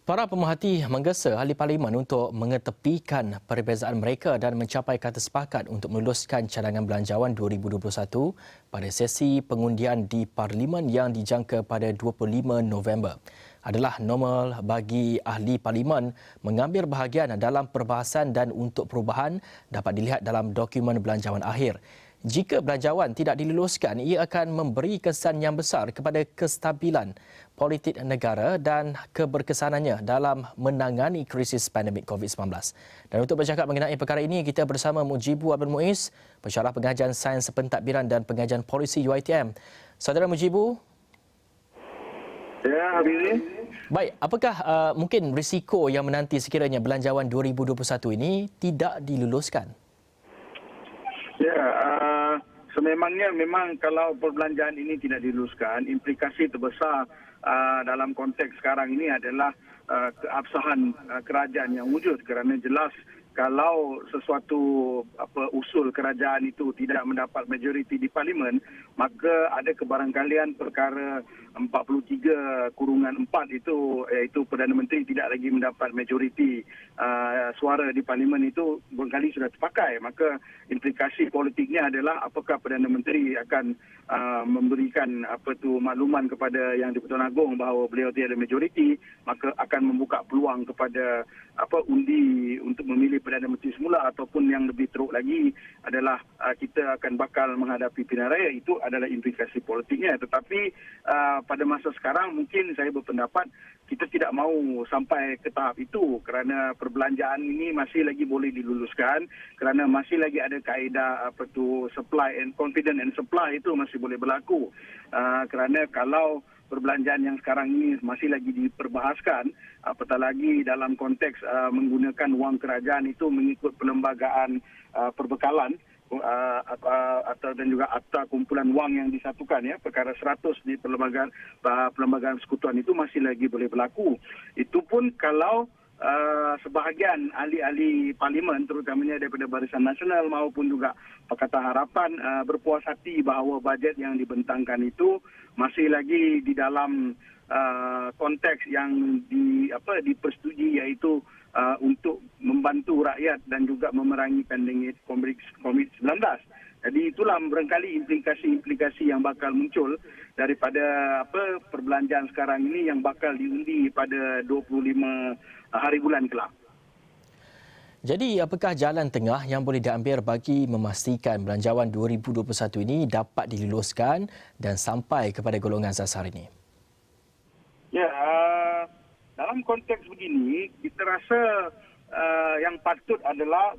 Para pemerhati menggesa ahli parlimen untuk mengetepikan perbezaan mereka dan mencapai kata sepakat untuk meluluskan cadangan belanjawan 2021 pada sesi pengundian di parlimen yang dijangka pada 25 November. Adalah normal bagi ahli parlimen mengambil bahagian dalam perbahasan dan untuk perubahan dapat dilihat dalam dokumen belanjawan akhir. Jika belanjawan tidak diluluskan, ia akan memberi kesan yang besar kepada kestabilan politik negara dan keberkesanannya dalam menangani krisis pandemik COVID-19. Dan untuk bercakap mengenai perkara ini, kita bersama Mujibu Abdul Muiz, pensyarah pengajian sains pentadbiran dan pengajian polisi UiTM. Saudara Mujibu. Ya, Habib. Baik, apakah mungkin risiko yang menanti sekiranya belanjawan 2021 ini tidak diluluskan? Ya, sememangnya memang kalau perbelanjaan ini tidak diluluskan, implikasi terbesar dalam konteks sekarang ini adalah keabsahan kerajaan yang wujud, kerana jelas kalau sesuatu usul kerajaan itu tidak mendapat majoriti di parlimen, maka ada kebarangkalian perkara 43/4 itu, iaitu Perdana Menteri tidak lagi mendapat majoriti suara di parlimen itu barangkali sudah terpakai. Maka implikasi politiknya adalah apakah Perdana Menteri akan memberikan makluman kepada Yang di-Pertuan Agong bahawa beliau tiada majoriti, maka akan membuka peluang kepada undi untuk memilih Perdana Menteri semula, ataupun yang lebih teruk lagi adalah kita akan bakal menghadapi pilihan raya. Itu adalah implikasi politiknya. Tetapi pada masa sekarang mungkin saya berpendapat kita tidak mahu sampai ke tahap itu, kerana perbelanjaan ini masih lagi boleh diluluskan, kerana masih lagi ada kaedah supply and confident and supply itu masih boleh berlaku. Kerana kalau perbelanjaan yang sekarang ini masih lagi diperbahaskan, apatah lagi dalam konteks menggunakan wang kerajaan itu mengikut perlembagaan perbekalan atau dan juga akta kumpulan wang yang disatukan, ya, perkara 100 di perlembagaan persekutuan itu masih lagi boleh berlaku. Itu pun kalau sebahagian ahli-ahli parlimen, terutamanya daripada Barisan Nasional maupun juga Pakatan Harapan berpuas hati bahawa bajet yang dibentangkan itu masih lagi di dalam konteks yang dipersetujui, iaitu untuk membantu rakyat dan juga memerangi pandemik COVID-19. Jadi itulah barangkali implikasi-implikasi yang bakal muncul daripada perbelanjaan sekarang ini yang bakal diundi pada 25 hari bulan kelak. Jadi apakah jalan tengah yang boleh diambil bagi memastikan belanjawan 2021 ini dapat diluluskan dan sampai kepada golongan sasar ini? Ya, dalam konteks begini, kita rasa yang patut adalah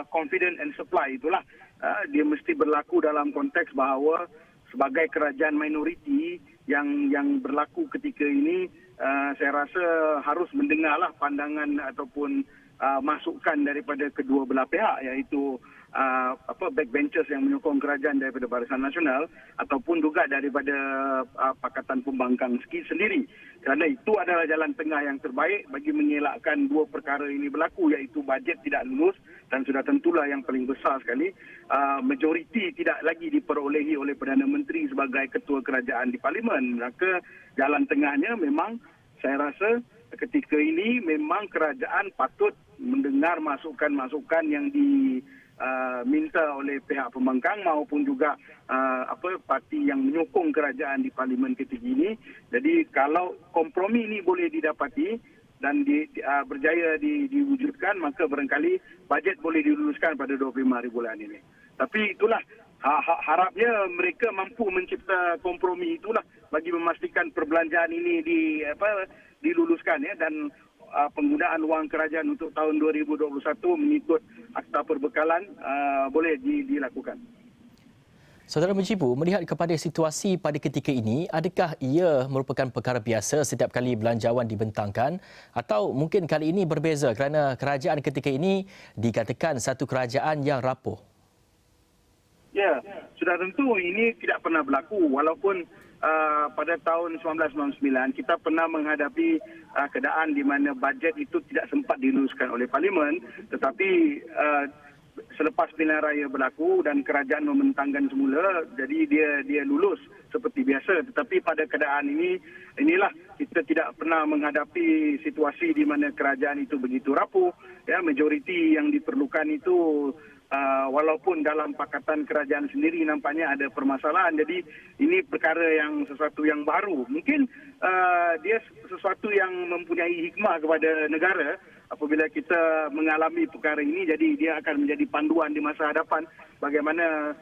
confident and supply. Itulah dia mesti berlaku dalam konteks bahawa sebagai kerajaan minoriti yang berlaku ketika ini, saya rasa harus mendengarlah pandangan ataupun masukan daripada kedua belah pihak, iaitu backbenchers yang menyokong kerajaan daripada Barisan Nasional ataupun juga daripada Pakatan Pembangkang sendiri. Kerana itu adalah jalan tengah yang terbaik bagi mengelakkan dua perkara ini berlaku, iaitu bajet tidak lulus dan sudah tentulah yang paling besar sekali, majoriti tidak lagi diperolehi oleh Perdana Menteri sebagai ketua kerajaan di parlimen. Maka jalan tengahnya memang saya rasa ketika ini memang kerajaan patut mendengar masukan-masukan yang diminta oleh pihak pembangkang maupun juga parti yang menyokong kerajaan di parlimen ketika ini. Jadi kalau kompromi ini boleh didapati dan berjaya diwujudkan, maka barangkali bajet boleh diluluskan pada 25 hari bulan ini. Tapi itulah harapnya mereka mampu mencipta kompromi itulah bagi memastikan perbelanjaan ini diluluskan, ya, dan penggunaan wang kerajaan untuk tahun 2021 mengikut akta perbekalan boleh dilakukan. Saudara Mujibu, melihat kepada situasi pada ketika ini, adakah ia merupakan perkara biasa setiap kali belanjawan dibentangkan atau mungkin kali ini berbeza kerana kerajaan ketika ini dikatakan satu kerajaan yang rapuh? Ya, sudah tentu ini tidak pernah berlaku, walaupun pada tahun 1999 kita pernah menghadapi keadaan di mana bajet itu tidak sempat diluluskan oleh parlimen, tetapi selepas pilihan raya berlaku dan kerajaan membentangkan semula, jadi dia lulus seperti biasa. Tetapi pada keadaan inilah kita tidak pernah menghadapi situasi di mana kerajaan itu begitu rapuh. Ya, majoriti yang diperlukan itu walaupun dalam pakatan kerajaan sendiri nampaknya ada permasalahan. Jadi ini perkara yang sesuatu yang baru. Mungkin dia sesuatu yang mempunyai hikmah kepada negara. Apabila kita mengalami perkara ini, jadi dia akan menjadi panduan di masa hadapan bagaimana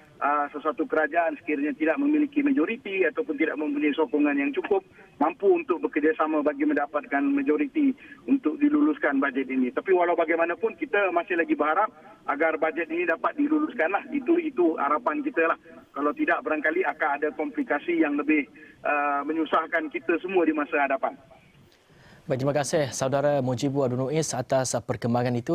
sesuatu kerajaan sekiranya tidak memiliki majoriti ataupun tidak mempunyai sokongan yang cukup, mampu untuk bekerjasama bagi mendapatkan majoriti untuk diluluskan bajet ini. Tapi walau bagaimanapun kita masih lagi berharap agar bajet ini dapat diluluskanlah. Itu harapan kita lah. Kalau tidak, barangkali akan ada komplikasi yang lebih menyusahkan kita semua di masa hadapan. Baik, terima kasih saudara Mujibu Abdul Muiz atas perkembangan itu.